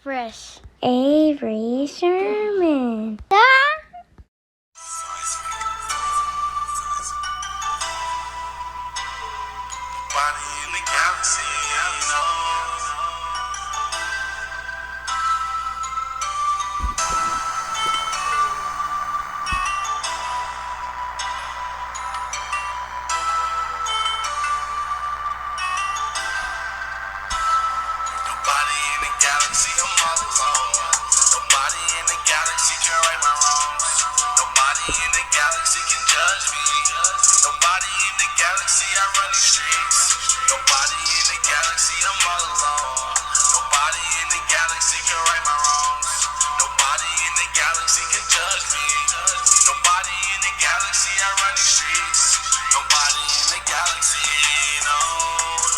Fresh. Avery Sherman. Ah! Body in the galaxy, Nobody in the galaxy, I'm all alone. Nobody in the galaxy can right my wrongs. Nobody in the galaxy can judge me. Nobody in the galaxy, I run these streets. Nobody in the galaxy, I'm all alone. Nobody in the galaxy can right my wrongs. Nobody in the galaxy can judge me. Nobody in the galaxy, I run these streets. Nobody in the galaxy, no.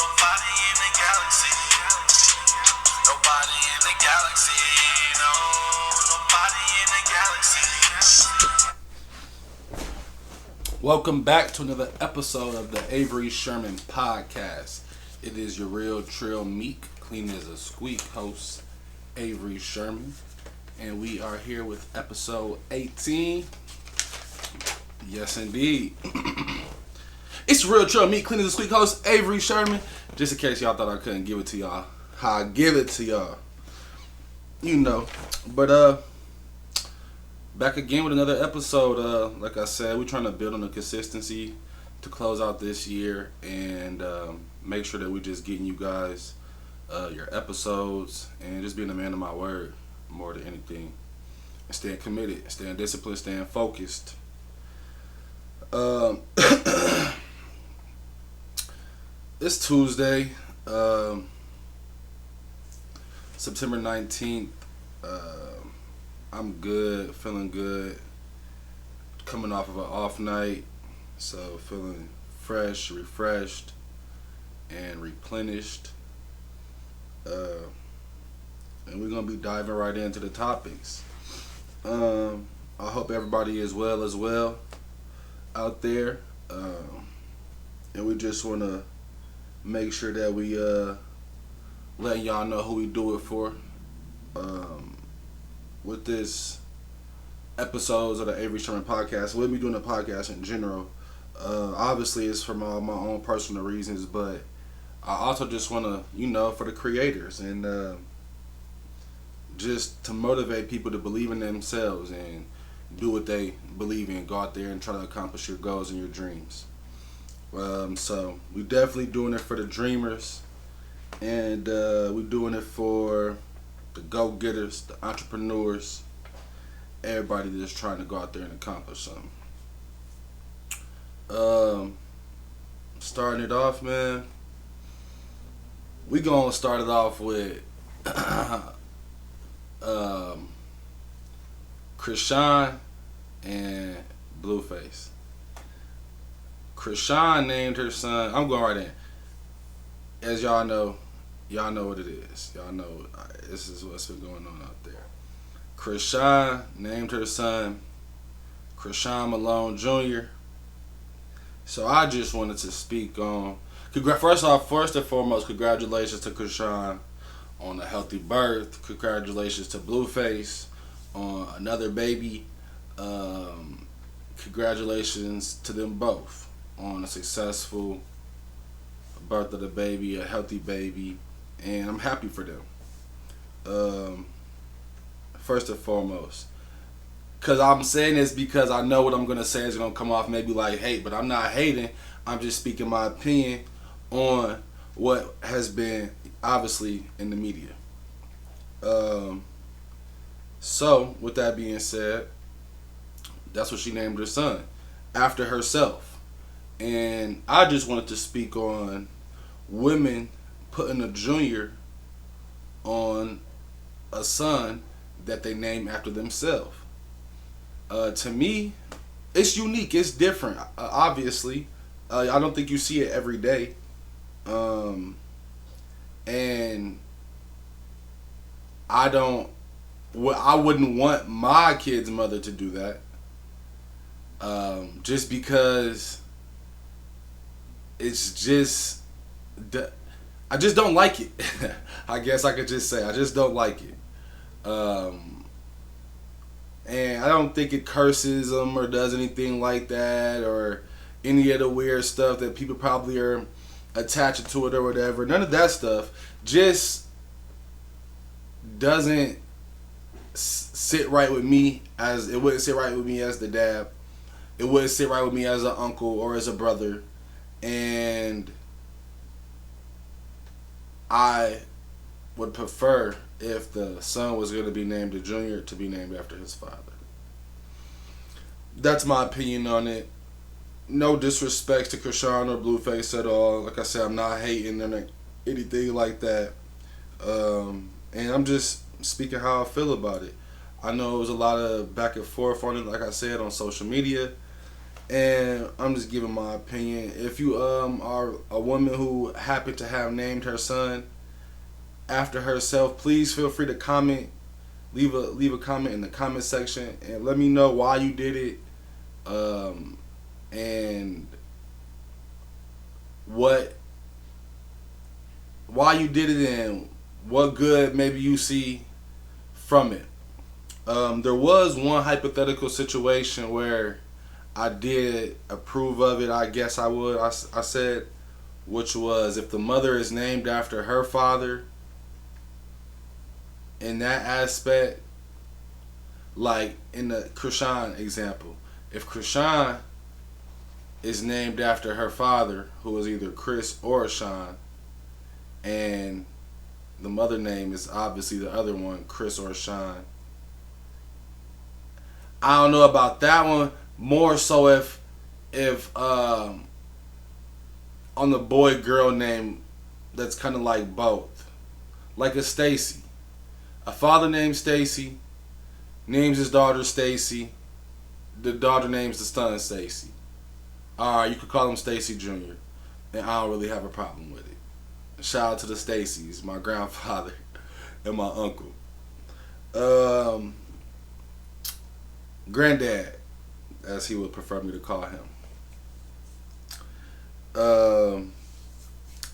Nobody in the galaxy. Nobody in the galaxy, no. Nobody in the galaxy. Welcome back to another episode of the Avery Sherman podcast. It is your real, trill, meek, clean as a squeak host, Avery Sherman. And we are here with episode 18. Yes, indeed. It's your real, trill, meek, clean as a squeak host, Avery Sherman. Just in case y'all thought I couldn't give it to y'all. How I give it to y'all. You know. But, back again with another episode. Like I said, we're trying to build on the consistency to close out this year and make sure that we're just getting you guys your episodes and just being a man of my word more than anything. And staying committed, staying disciplined, staying focused. It's Tuesday, September 19th. I'm good, feeling good, coming off of an off night, so feeling fresh, refreshed, and replenished. And we're going to be diving right into the topics. I hope everybody is well as well out there. And we just want to make sure that we letting y'all know who we do it for. With this episodes of the Avery Sherman podcast, we'll be doing a podcast in general. Obviously, it's for my own personal reasons, but I also just want to, for the creators and just to motivate people to believe in themselves and do what they believe in. Go out there and try to accomplish your goals and your dreams. So we're definitely doing it for the dreamers, and we're doing it for the go-getters, the entrepreneurs, everybody that's trying to go out there and accomplish something. Starting it off, man, we gonna start it off with Krishan and Blueface. Krishan named her son, I'm going right in. As y'all know what it is. Y'all know this is what's been going on out there. Krishan named her son Krishan Malone Jr. So I just wanted to speak on, first and foremost, congratulations to Krishan on a healthy birth. Congratulations to Blueface on another baby. Congratulations to them both on a successful birth of the baby, a healthy baby. And I'm happy for them. First and foremost. Because I'm saying this because I know what I'm going to say is going to come off maybe like hate. But I'm not hating. I'm just speaking my opinion on what has been obviously in the media. So, with that being said, that's what she named her son. After herself. And I just wanted to speak on women putting a junior on a son that they name after themselves. To me, it's unique. It's different. Obviously, I don't think you see it every day. And I wouldn't want my kid's mother to do that. Just because it's just, I just don't like it. I guess I could just say I just don't like it. Um, and I don't think it curses them or does anything like that or any of the weird stuff that people probably are attaching to it or whatever. None of that stuff. Just doesn't sit right with me, as it wouldn't sit right with me as the dad. It wouldn't sit right with me as an uncle or as a brother. And I would prefer if the son was going to be named a junior to be named after his father. That's my opinion on it. No disrespect to Krishan or Blueface at all. Like I said, I'm not hating or anything like that. And I'm just speaking how I feel about it. I know it was a lot of back and forth on it, like I said, on social media. And I'm just giving my opinion. If you are a woman who happened to have named her son after herself, please feel free to comment. Leave a comment in the comment section and let me know why you did it. And why you did it and what good maybe you see from it. There was one hypothetical situation where I did approve of it. I guess I would. I said, which was if the mother is named after her father. In that aspect, like in the Krishan example, if Krishan is named after her father, who is either Chris or Sean, and the mother name is obviously the other one, Chris or Sean. I don't know about that one. More so if on the boy girl name, that's kind of like both, like a Stacy. A father named Stacy names his daughter Stacy. The daughter names the son Stacy. Alright, you could call him Stacy Jr. And I don't really have a problem with it. Shout out to the Stacys, my grandfather and my uncle. Granddad, as he would prefer me to call him.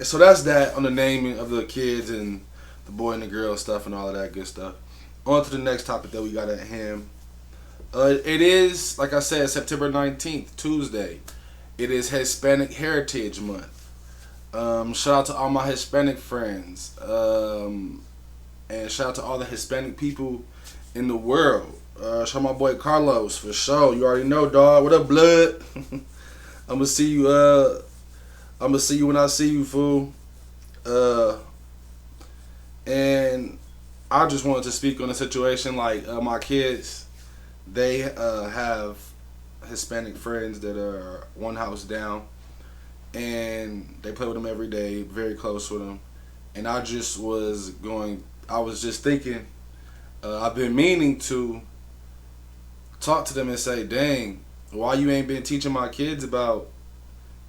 So that's that on the naming of the kids and the boy and the girl stuff and all of that good stuff. On to the next topic that we got at hand. It is, like I said, September 19th, Tuesday. It is Hispanic Heritage Month. Shout out to all my Hispanic friends. And shout out to all the Hispanic people in the world. Shout out my boy Carlos for sure. You already know, dog. What up, blood? I'm gonna see you. I'm gonna see you when I see you, fool. And I just wanted to speak on the situation. Like my kids, they have Hispanic friends that are one house down, and they play with them every day. Very close with them, and I was just thinking. I've been meaning to talk to them and say, dang, why you ain't been teaching my kids about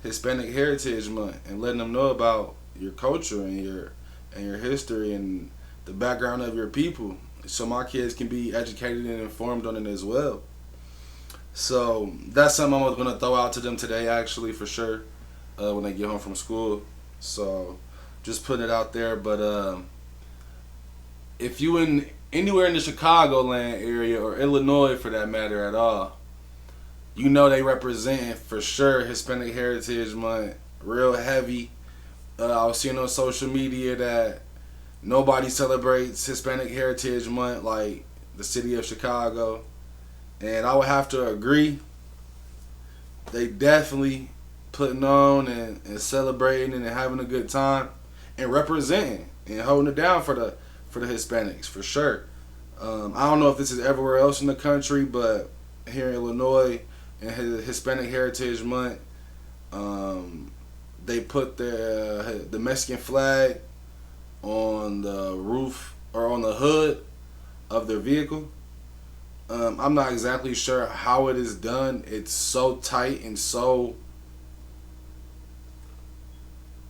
Hispanic Heritage Month and letting them know about your culture and your history and the background of your people, so my kids can be educated and informed on it as well. So that's something I'm going to throw out to them today, actually, for sure, when they get home from school. So just putting it out there. But if you anywhere in the Chicagoland area or Illinois for that matter at all, you know they represent for sure Hispanic Heritage Month real heavy. I was seeing on social media that nobody celebrates Hispanic Heritage Month like the city of Chicago. And I would have to agree. They definitely putting on and celebrating and having a good time and representing and holding it down for the Hispanics for sure. I don't know if this is everywhere else in the country, but here in Illinois and Hispanic Heritage Month, they put the Mexican flag on the roof or on the hood of their vehicle. I'm not exactly sure how it is done. It's so tight and so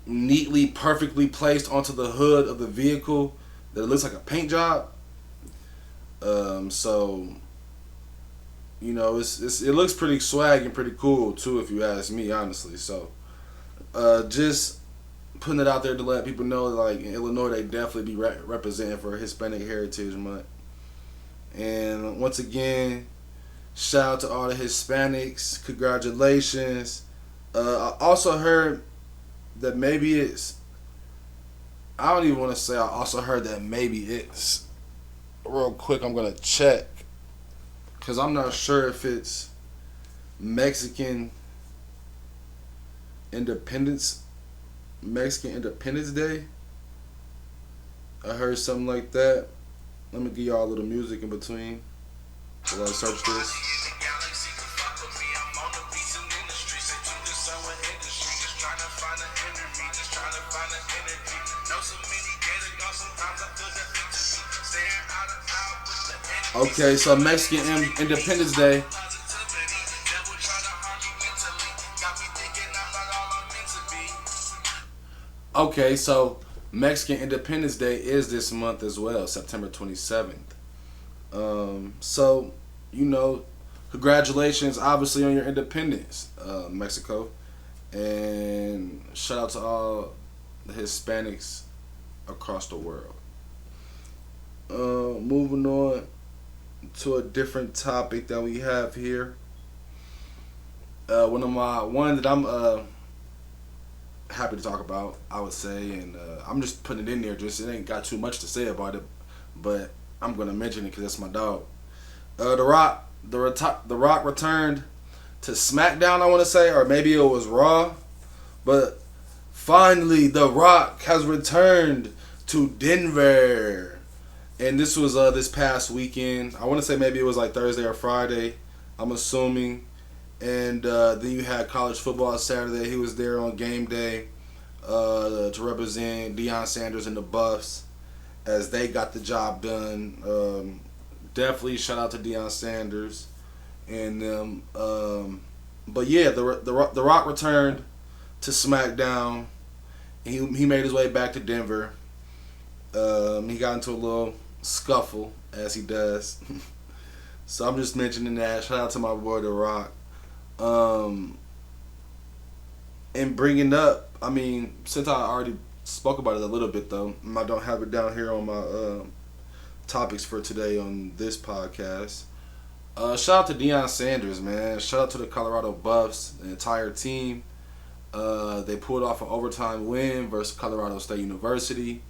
neatly, perfectly placed onto the hood of the vehicle that it looks like a paint job. So you know, it looks pretty swag and pretty cool too, if you ask me, honestly. So just putting it out there to let people know, like in Illinois, they definitely be representing for Hispanic Heritage Month. And once again, shout out to all the Hispanics. Congratulations. I also heard that maybe it's. I don't even want to say. I also heard that maybe it's. Real quick, I'm gonna check because I'm not sure if it's Mexican Independence Day. I heard something like that. Let me give y'all a little music in between while I search this. Okay, so Mexican Independence Day. Okay, so Mexican Independence Day is this month as well, September 27th. So, congratulations, obviously, on your independence, Mexico. And shout out to all the Hispanics across the world. Moving on to a different topic that we have here. One that I'm happy to talk about, I would say, and I'm just putting it in there. Just it ain't got too much to say about it, but I'm gonna mention it because that's my dog. The Rock returned to SmackDown, I want to say, or maybe it was Raw, but finally The Rock has returned to Denver, and this was this past weekend. I want to say maybe it was like Thursday or Friday, I'm assuming. And then you had college football Saturday. He was there on game day to represent Deion Sanders and the Buffs as they got the job done. Definitely shout out to Deion Sanders and them. But yeah, the Rock returned to SmackDown. He made his way back to Denver. He got into a little scuffle, as he does. So I'm just mentioning that. Shout out to my boy The Rock. And bringing up, since I already spoke about it a little bit though, I don't have it down here on my topics for today on this podcast. Shout out to Deion Sanders, man. Shout out to the Colorado Buffs, the entire team. They pulled off an overtime win versus Colorado State University.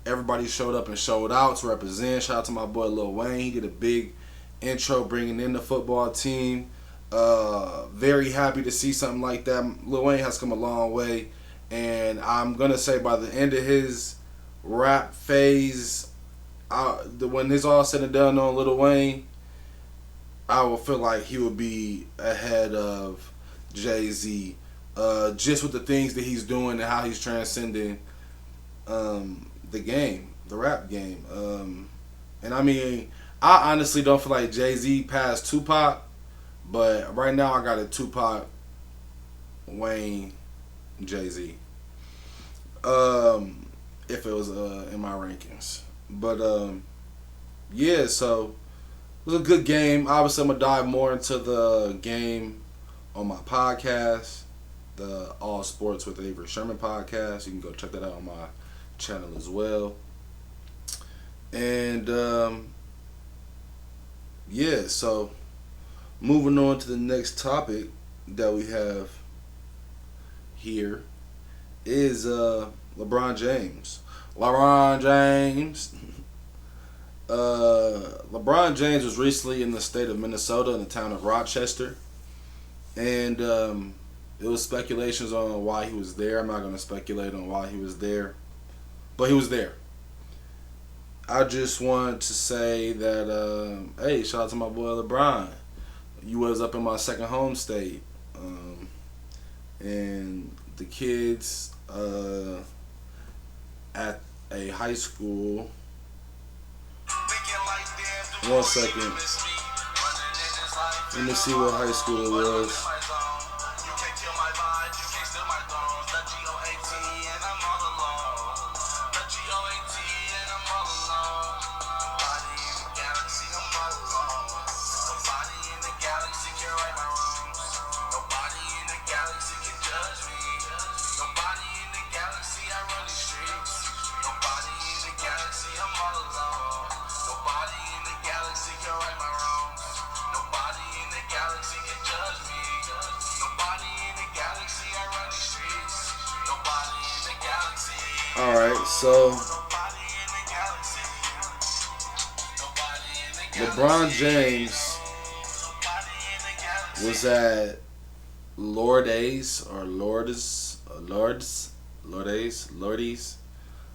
Everybody showed up and showed out to represent. Shout out to my boy Lil Wayne. He did a big intro bringing in the football team. Very happy to see something like that. Lil Wayne has come a long way, and I'm gonna say by the end of his rap phase, when it's all said and done on Lil Wayne, I will feel like he would be ahead of Jay-Z, just with the things that he's doing and how he's transcending the game, the rap game. And I honestly don't feel like Jay-Z passed Tupac. But right now I got a Tupac, Wayne, Jay-Z. If it was in my rankings. But yeah, so it was a good game. Obviously I'm gonna dive more into the game on my podcast, the All Sports with Avery Sherman podcast. You can go check that out on my channel as well. And yeah, so moving on to the next topic that we have here is LeBron James. LeBron James was recently in the state of Minnesota in the town of Rochester. And it was speculations on why he was there. I'm not going to speculate on why he was there. But he was there. I just wanted to say that, hey, shout out to my boy LeBron. You was up in my second home state, and the kids at a high school. 1 second. Let me see what high school it was. So, LeBron James was at Lourdes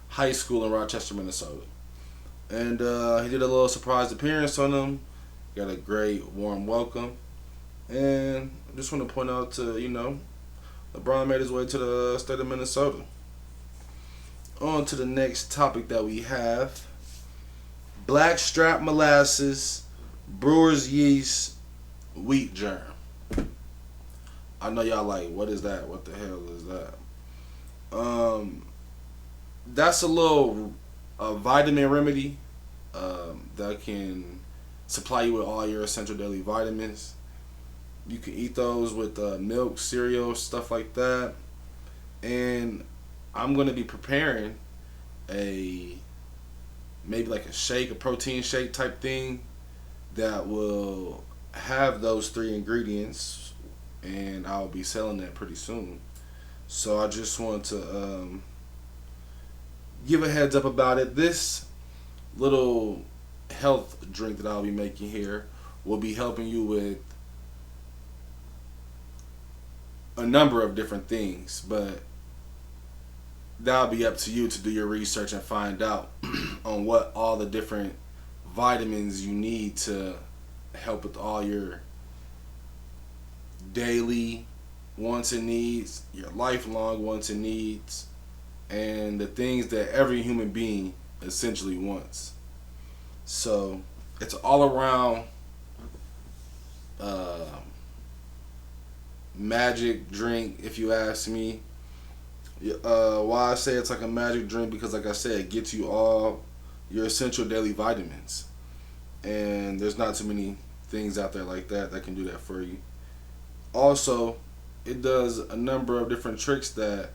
High School in Rochester, Minnesota. And he did a little surprise appearance on them. Got a great warm welcome. And I just want to point out LeBron made his way to the state of Minnesota. On to the next topic that we have. Blackstrap molasses, brewer's yeast, wheat germ. I know y'all like, what is that? What the hell is that? That's a vitamin remedy that can supply you with all your essential daily vitamins. You can eat those with milk, cereal, stuff like that. And I'm going to be preparing maybe like a shake, a protein shake type thing that will have those 3 ingredients, and I'll be selling that pretty soon. So I just want to give a heads up about it. This little health drink that I'll be making here will be helping you with a number of different things, but that'll be up to you to do your research and find out on what all the different vitamins you need to help with all your daily wants and needs, your lifelong wants and needs, and the things that every human being essentially wants. So it's all around magic drink, if you ask me. Why I say it's like a magic drink, because like I said, it gets you all your essential daily vitamins, and there's not too many things out there like that can do that for you. Also, it does a number of different tricks that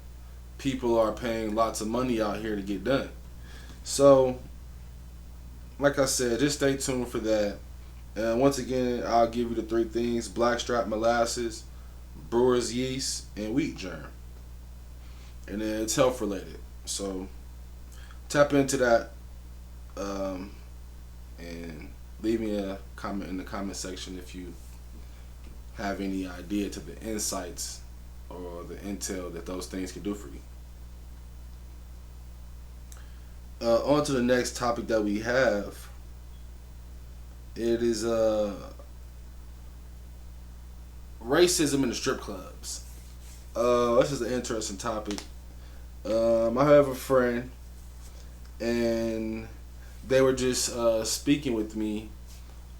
people are paying lots of money out here to get done. So like I said, just stay tuned for that. And once again, I'll give you the 3 things: blackstrap molasses, brewer's yeast, and wheat germ. And then it's health related. So tap into that, and leave me a comment in the comment section if you have any idea to the insights or the intel that those things can do for you. On to the next topic that we have. It is racism in the strip clubs. This is an interesting topic. I have a friend, and they were just speaking with me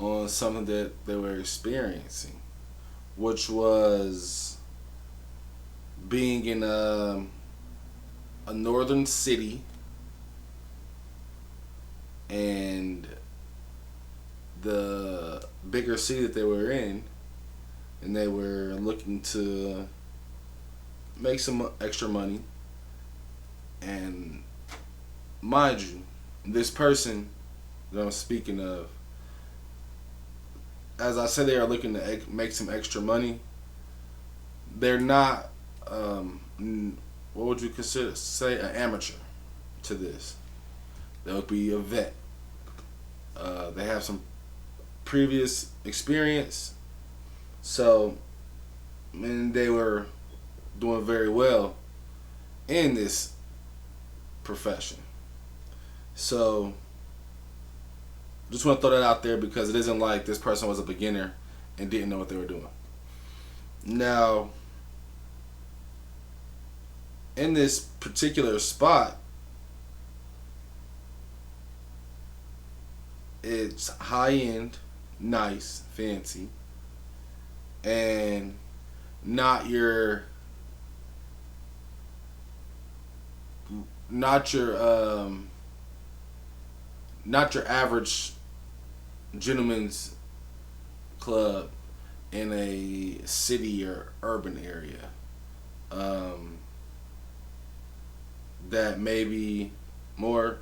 on something that they were experiencing, which was being in a northern city, and the bigger city that they were in, and they were looking to make some extra money. And mind you, this person that I'm speaking of, as I said, they are looking to make some extra money. They're not, what would you say, an amateur to this. They would be a vet. They have some previous experience, so, and they were doing very well in this profession. So just want to throw that out there, because it isn't like this person was a beginner and didn't know what they were doing. Now, in this particular spot, it's high end, nice, fancy, and not your average gentleman's club in a city or urban area that maybe more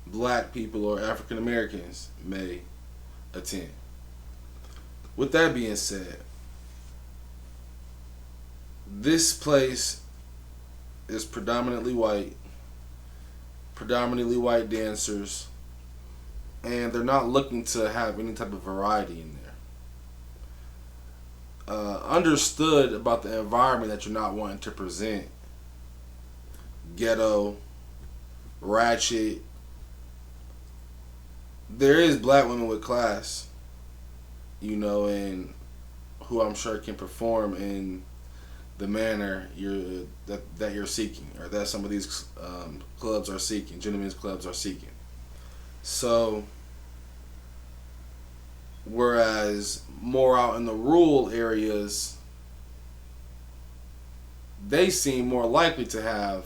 black people or African Americans may attend. With that being said, this place is predominantly white, predominantly white dancers, and they're not looking to have any type of variety in there. Understood about the environment that you're not wanting to present. Ghetto, ratchet. There is black women with class, and who I'm sure can perform in the manner that you're seeking, or that some of these clubs are seeking, gentlemen's clubs are seeking. So, whereas more out in the rural areas, they seem more likely to have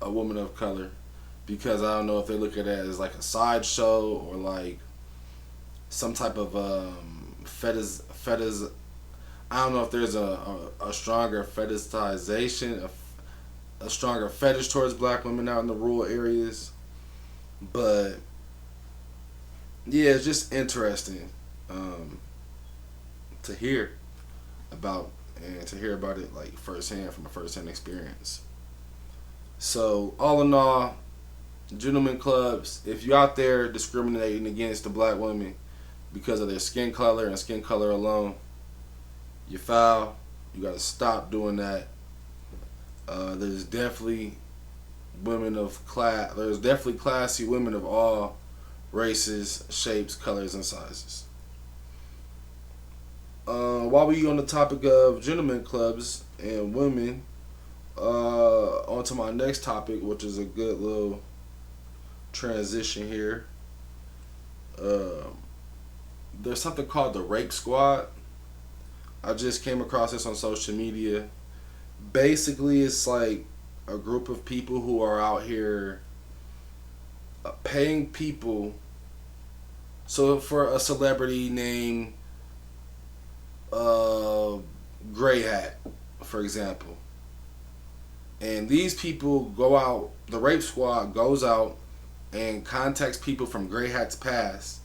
a woman of color, because I don't know if they look at it as like a sideshow or like some type of fetish. I don't know if there's a stronger fetishization, a stronger fetish towards black women out in the rural areas. But yeah, it's just interesting to hear about, and to hear about it like firsthand, from a firsthand experience. So all in all, gentlemen clubs, if you're out there discriminating against the black women because of their skin color and skin color alone, you foul. You gotta stop doing that. There's definitely women of class. There's definitely classy women of all races, shapes, colors, and sizes. While we on the topic of gentlemen clubs and women, on to my next topic, which is a good little transition here. There's something called the Rape Squad. I just came across this on social media. Basically, it's like a group of people who are out here paying people. So for a celebrity named Grey Hat, for example. And these people go out, the Rape Squad goes out and contacts people from Grey Hat's past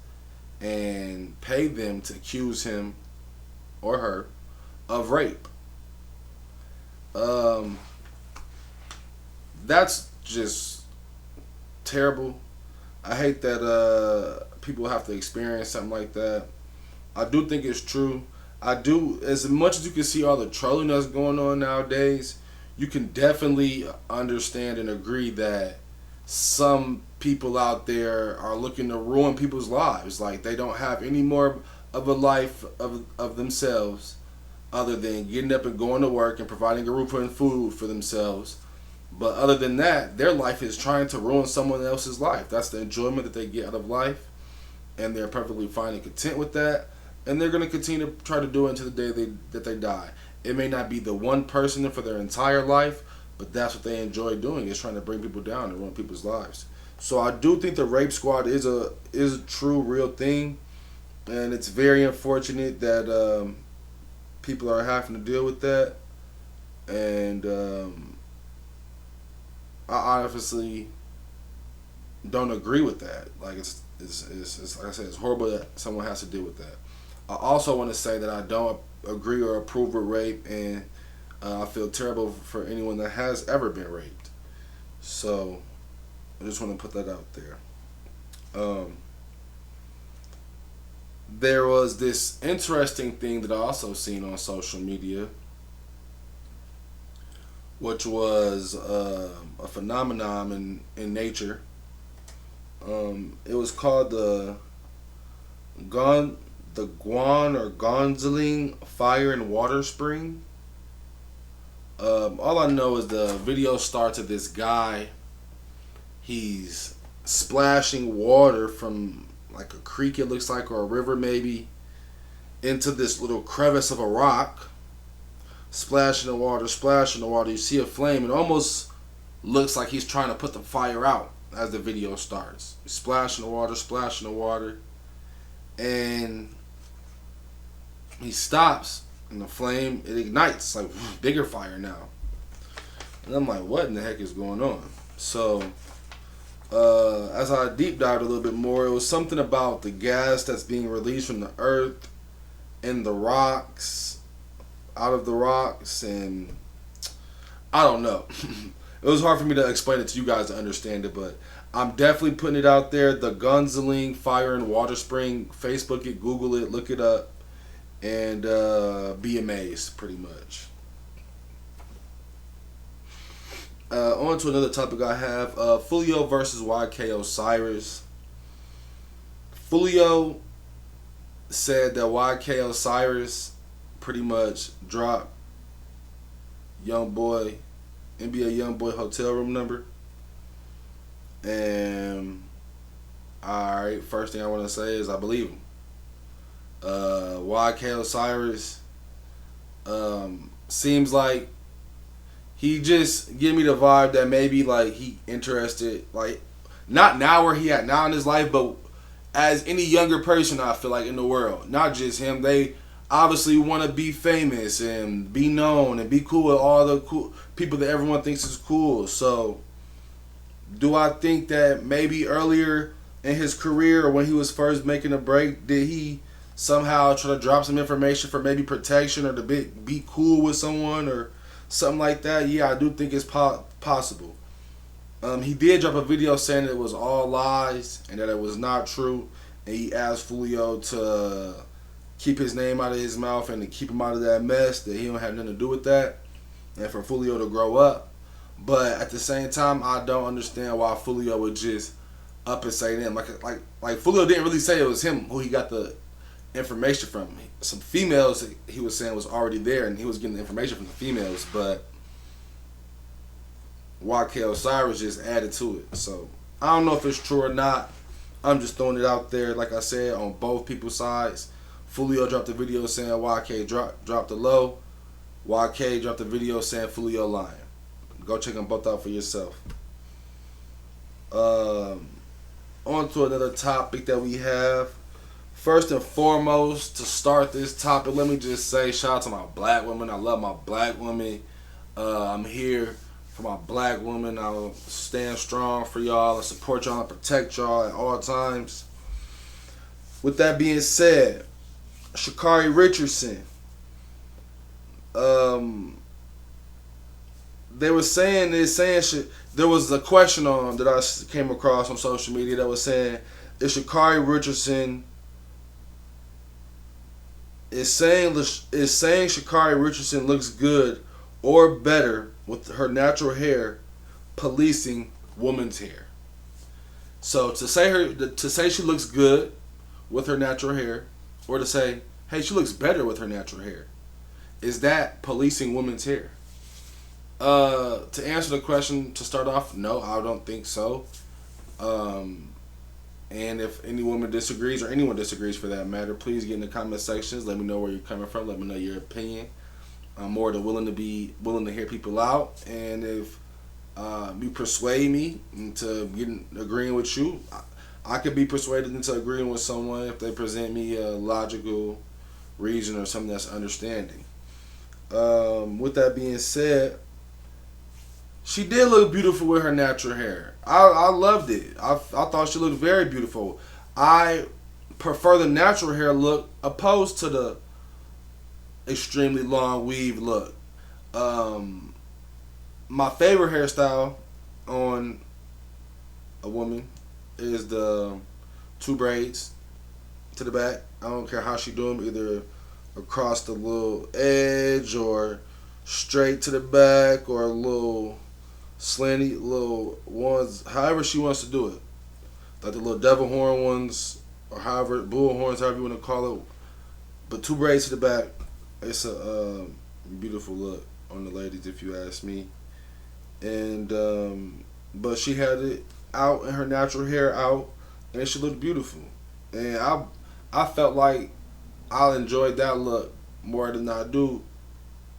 and pay them to accuse him or her of rape. That's just terrible. I hate that people have to experience something like that. I do think it's true. I do, as much as you can see all the trolling that's going on nowadays, you can definitely understand and agree that some people out there are looking to ruin people's lives. Like, they don't have any more of a life of themselves other than getting up and going to work and providing a roof and food for themselves. But other than that, their life is trying to ruin someone else's life. That's the enjoyment that they get out of life, and they're perfectly fine and content with that. And they're going to continue to try to do it until the day that they die. It may not be the one person for their entire life, but that's what they enjoy doing, is trying to bring people down and ruin people's lives. So I do think the Rape Squad is a true, real thing, and it's very unfortunate that people are having to deal with that. And I obviously don't agree with that. Like, it's like I said, it's horrible that someone has to deal with that. I also want to say that I don't agree or approve of rape, and I feel terrible for anyone that has ever been raped. So I just want to put that out there. There was this interesting thing that I also seen on social media, which was a phenomenon in nature. It was called the Guan or Gonzling Fire and Water Spring. All I know is the video starts with this guy. He's splashing water from like a creek, it looks like, or a river maybe, into this little crevice of a rock. Splashing the water, splashing the water. You see a flame. It almost looks like he's trying to put the fire out as the video starts. He's splashing the water, and he stops, and the flame, it ignites, like bigger fire now. And I'm like, what in the heck is going on? So as I deep dived a little bit more, it was something about the gas that's being released from the earth in the rocks, out of the rocks, and I don't know. it was hard for me to explain it to you guys to understand it, but I'm definitely putting it out there. The Gunzeling Fire and Water Spring. Facebook it, Google it, look it up, and be amazed, pretty much. On to another topic I have. Fulio versus YK Osiris. Fulio said that YK Osiris pretty much dropped NBA Youngboy hotel room number. And alright, first thing I want to say is I believe him. YK Osiris seems like he just give me the vibe that maybe like he interested, like not now where he at now in his life, but as any younger person I feel like in the world, not just him, they obviously want to be famous and be known and be cool with all the cool people that everyone thinks is cool. So do I think that maybe earlier in his career or when he was first making a break, did he somehow try to drop some information for maybe protection or to be cool with someone or something like that? Yeah, I do think it's possible. He did drop a video saying it was all lies and that it was not true, and he asked Fulio to keep his name out of his mouth and to keep him out of that mess, that he don't have nothing to do with that, and for Fulio to grow up. But at the same time, I don't understand why Fulio would just up and say them. Like Fulio didn't really say it was him who he got the information from. Some females he was saying was already there, and he was getting the information from the females, but YK Osiris just added to it. So I don't know if it's true or not. I'm just throwing it out there, like I said, on both people's sides. Fulio dropped a video saying YK dropped the low. YK dropped a video saying Fulio lying. Go check them both out for yourself. On to another topic that we have. First and foremost, to start this topic, let me just say shout out to my black women. I love my black women. I'm here for my black women. I'll stand strong for y'all. I support y'all and protect y'all at all times. With that being said, Sha'Carri Richardson. They were saying this, there was a question on that I came across on social media that was saying, is Sha'Carri Richardson saying Sha'Carri Richardson looks good or better with her natural hair policing woman's hair. So to say she looks good with her natural hair, or to say, hey, she looks better with her natural hair, is that policing women's hair? To answer the question, to start off, no, I don't think so. And if any woman disagrees, or anyone disagrees for that matter, please get in the comment sections. Let me know where you're coming from. Let me know your opinion. I'm more than willing to hear people out. And if you persuade me into agreeing with you, I could be persuaded into agreeing with someone if they present me a logical reason or something that's understanding. With that being said, she did look beautiful with her natural hair. I loved it. I thought she looked very beautiful. I prefer the natural hair look opposed to the extremely long weave look. My favorite hairstyle on a woman is the 2 braids to the back. I don't care how she do them, either across the little edge or straight to the back or a little slanty little ones, however she wants to do it. Like the little devil horn ones, or however, bull horns, however you want to call it. But 2 braids to the back, it's a beautiful look on the ladies, if you ask me. And but she had it out and her natural hair out, and she looked beautiful. And I felt like I enjoyed that look more than I do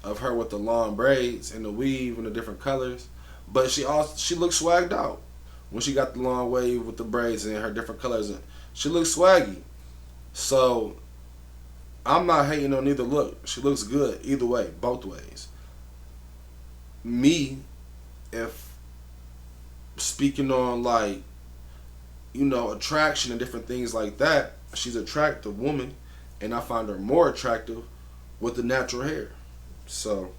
of her with the long braids and the weave and the different colors. But she looked swagged out when she got the long wave with the braids and her different colors. And she looked swaggy. So I'm not hating on either look. She looks good either way, both ways. Me, if speaking on like, attraction and different things like that, she's an attractive woman, and I find her more attractive with the natural hair. So,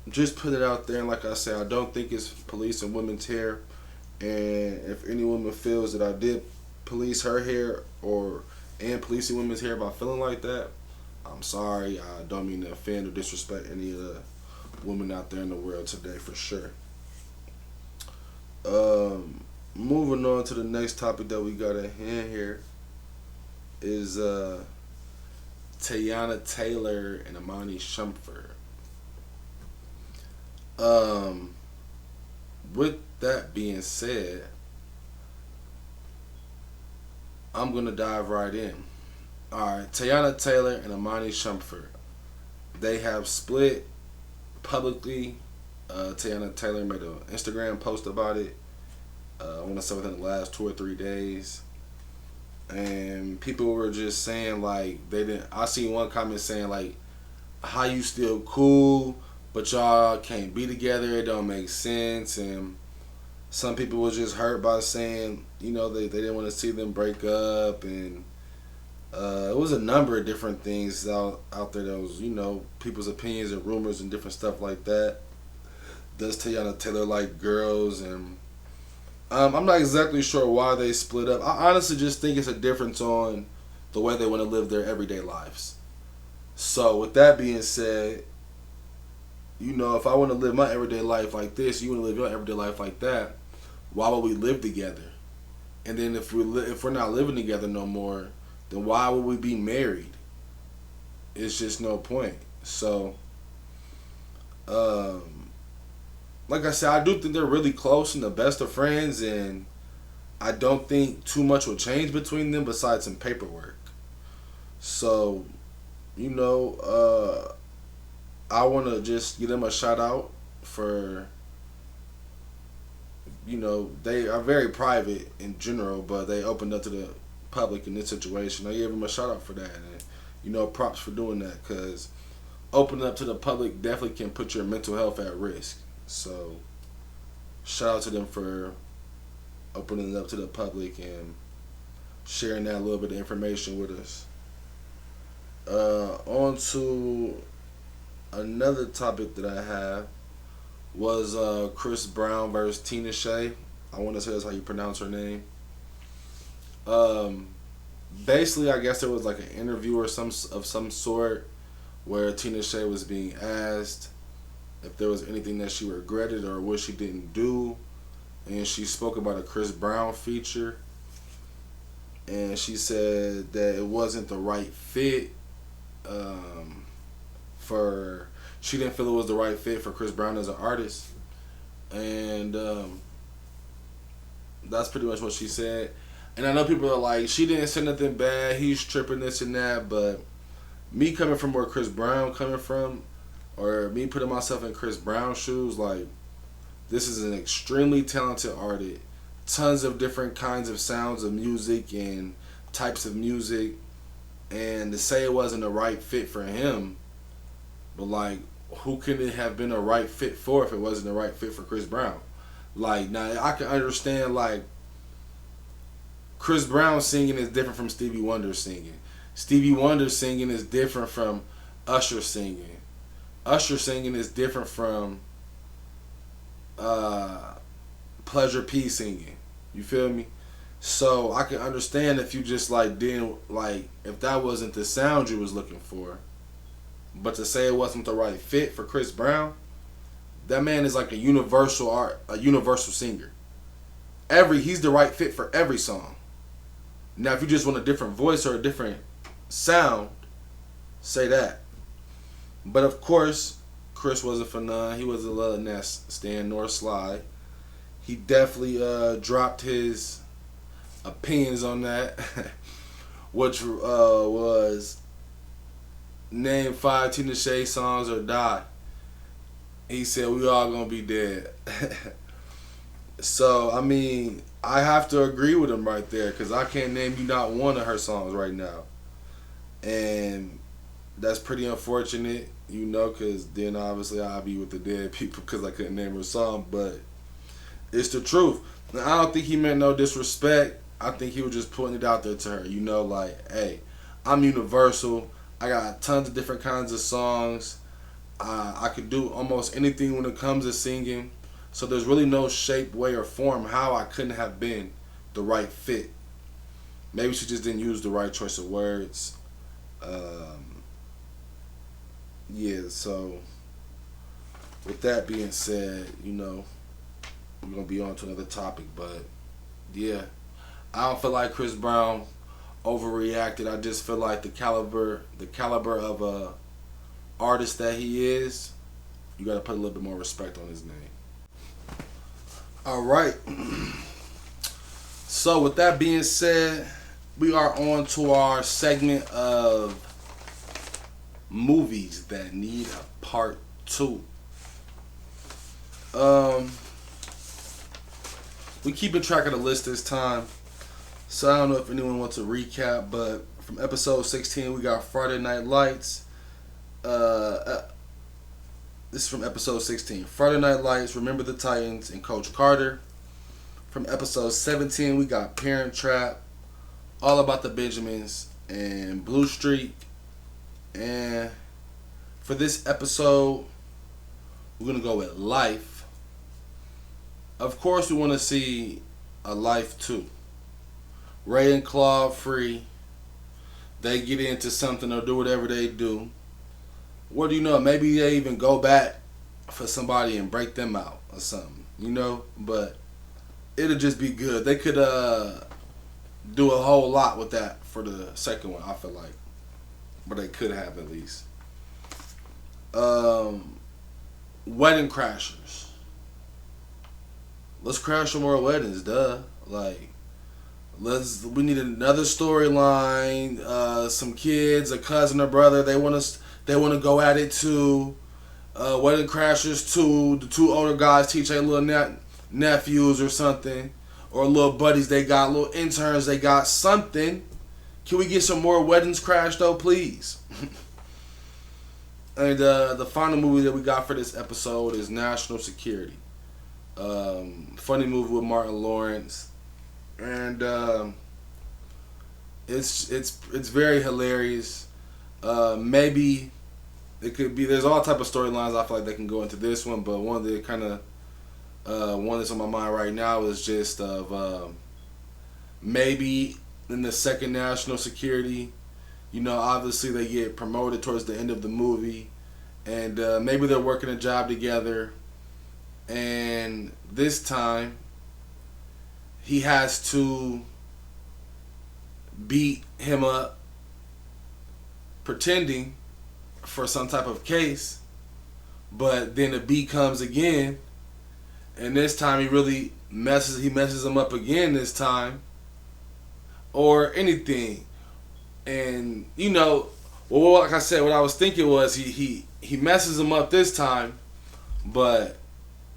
just put it out there. And like I said, I don't think it's policing women's hair. And if any woman feels that I did police her hair and policing women's hair by feeling like that, I'm sorry. I don't mean to offend or disrespect any of the women out there in the world today, for sure. Moving on to the next topic that we got at hand here is Teyana Taylor and Amani Shumpert. With that being said, I'm gonna dive right in. Alright, Teyana Taylor and Amani Shumpert. They have split publicly. Teyana Taylor made an Instagram post about it. I want to say within the last 2 or 3 days. And people were just saying like they didn't. I seen one comment saying like, "How you still cool, but y'all can't be together? It don't make sense." And some people was just hurt by saying, you know, they didn't want to see them break up, and it was a number of different things out there that was, you know, people's opinions and rumors and different stuff like that. Does Teyana Taylor like girls? And I'm not exactly sure why they split up. I honestly just think it's a difference on the way they want to live their everyday lives. So with that being said, you know, if I want to live my everyday life like this, you want to live your everyday life like that, why would we live together? And then if we're not living together no more, then why would we be married? It's just no point. So, like I said, I do think they're really close and the best of friends, and I don't think too much will change between them besides some paperwork. So, you know, I want to just give them a shout out for, you know, they are very private in general, but they opened up to the public in this situation. I give them a shout out for that, and, you know, props for doing that, because opening up to the public definitely can put your mental health at risk. So, shout out to them for opening up to the public and sharing that little bit of information with us. On to another topic that I have was Chris Brown versus Tina Shea. I want to say that's how you pronounce her name. Basically, I guess there was like an interview or some sort where Tina Shea was being asked if there was anything that she regretted or what she didn't do, and she spoke about a Chris Brown feature, and she said that it wasn't the right fit she didn't feel it was the right fit for Chris Brown as an artist, and that's pretty much what she said. And I know people are like, she didn't say nothing bad, he's tripping, this and that, but me coming from where Chris Brown coming from, or me putting myself in Chris Brown's shoes, like, this is an extremely talented artist. Tons of different kinds of sounds of music and types of music. And to say it wasn't the right fit for him, but like, who can it have been a right fit for if it wasn't the right fit for Chris Brown? Like, now I can understand, like, Chris Brown singing is different from Stevie Wonder singing. Stevie Wonder singing is different from Usher singing. Usher singing is different from Pleasure P singing. You feel me? So I can understand if you just like didn't like, if that wasn't the sound you was looking for. But to say it wasn't the right fit for Chris Brown, that man is like a universal singer. He's the right fit for every song. Now if you just want a different voice or a different sound, say that. But of course, Chris wasn't for none. He wasn't letting that stand nor slide. He definitely dropped his opinions on that, which was name 5 Tina Shea songs or die. He said we all gonna be dead. So I mean, I have to agree with him right there, because I can't name you not one of her songs right now, and that's pretty unfortunate, you know, because then obviously I'll be with the dead people because I couldn't name her song. But it's the truth. Now, I don't think he meant no disrespect. I think he was just putting it out there to her, you know, like, hey, I'm universal. I got tons of different kinds of songs. I could do almost anything when it comes to singing. So there's really no shape, way, or form how I couldn't have been the right fit. Maybe she just didn't use the right choice of words. Yeah, so with that being said, we're going to be on to another topic. But yeah, I don't feel like Chris Brown overreacted. I just feel like the caliber of a artist that he is, you got to put a little bit more respect on his name. All right. So with that being said, we are on to our segment of movies that need a part 2. We keeping track of the list this time, so I don't know if anyone wants to recap, but from episode 16 we got Friday Night Lights. This is from episode 16. Friday Night Lights, Remember the Titans, and Coach Carter. From episode 17, we got Parent Trap, All About the Benjamins, and Blue Streak. And for this episode, we're going to go with Life. Of course, we want to see a Life 2. Ray and Claude free. They get into something or do whatever they do. What do you know? Maybe they even go back for somebody and break them out or something, But it'll just be good. They could do a whole lot with that for the second one, I feel like. But they could have at least. Wedding Crashers. Let's crash some more weddings, duh. We need another storyline. Some kids, a cousin or brother, they want to go at it too. Wedding Crashers 2. The 2 older guys teach their little nephews or something, or little buddies they got, little interns they got, something. Can we get some more weddings crashed though, please? And the final movie that we got for this episode is National Security. Funny movie with Martin Lawrence, and it's very hilarious. Maybe it could be. There's all type of storylines I feel like they can go into this one, but one that kind of one that's on my mind right now is just of maybe in the second National Security, obviously they get promoted towards the end of the movie, and maybe they're working a job together, and this time he has to beat him up pretending for some type of case, but then the beat comes again, and this time he messes him up again this time, or anything. And like I said, what I was thinking was he messes him up this time, but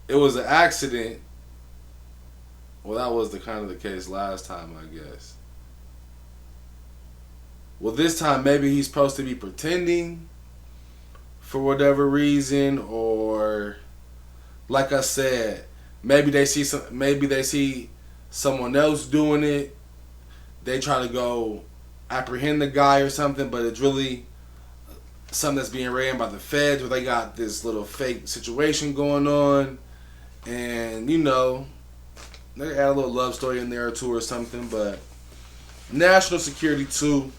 it was an accident. Well, that was the case last time, I guess. Well, this time maybe he's supposed to be pretending for whatever reason, or like I said, maybe they see someone else doing it. They try to go apprehend the guy or something, but it's really something that's being ran by the feds, where they got this little fake situation going on, and they add a little love story in there too or something. But National Security 2,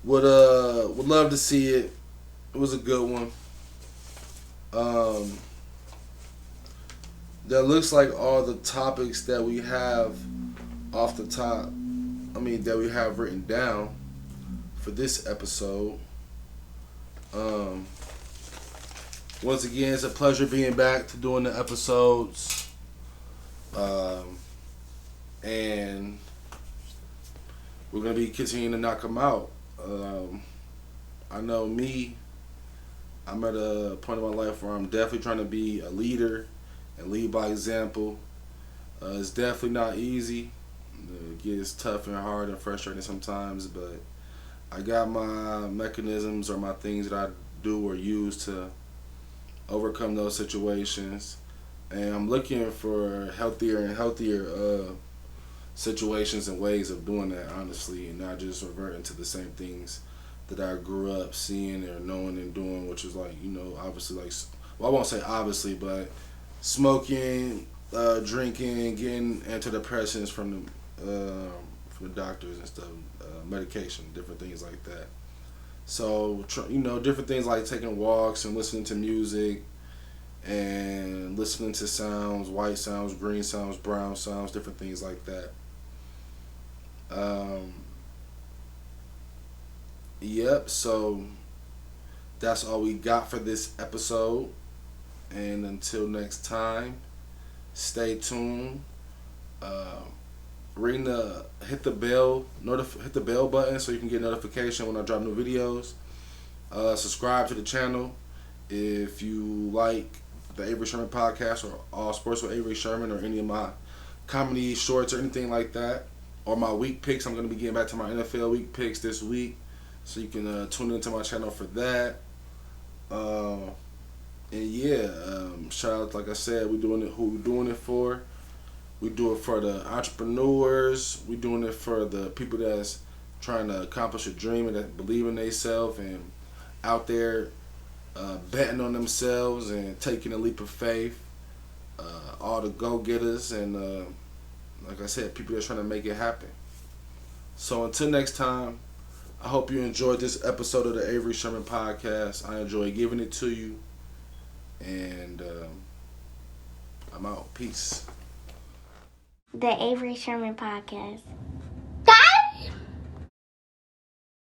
would love to see it. It was a good one. That looks like all the topics that we have off the top. That we have written down for this episode. Once again, it's a pleasure being back to doing the episodes. And we're going to be continuing to knock them out. I know me, I'm at a point in my life where I'm definitely trying to be a leader and lead by example. It's definitely not easy. It gets tough and hard and frustrating sometimes, but I got my mechanisms or my things that I do or use to overcome those situations. And I'm looking for healthier and healthier situations and ways of doing that, honestly, and not just reverting to the same things that I grew up seeing or knowing and doing, which is like, obviously like, well, I won't say obviously, but smoking, drinking, getting antidepressants from the doctors and stuff, medication, different things like that. So, different things like taking walks and listening to music and listening to sounds, white sounds, green sounds, brown sounds, different things like that. Yep, so that's all we got for this episode. And until next time, stay tuned. Hit the bell button so you can get notification when I drop new videos. Subscribe to the channel if you like the Avery Sherman podcast or All Sports with Avery Sherman or any of my comedy shorts or anything like that, or my week picks. I'm going to be getting back to my NFL week picks this week, so you can tune into my channel for that. And yeah, shout out, like I said, we're doing it. Who we're doing it for? We do it for the entrepreneurs. We're doing it for the people that's trying to accomplish a dream and that believe in themselves and out there betting on themselves and taking a leap of faith. All the go-getters and, like I said, people that's trying to make it happen. So until next time, I hope you enjoyed this episode of the Avery Sherman podcast. I enjoy giving it to you. And I'm out. Peace. The Avery Sherman Podcast.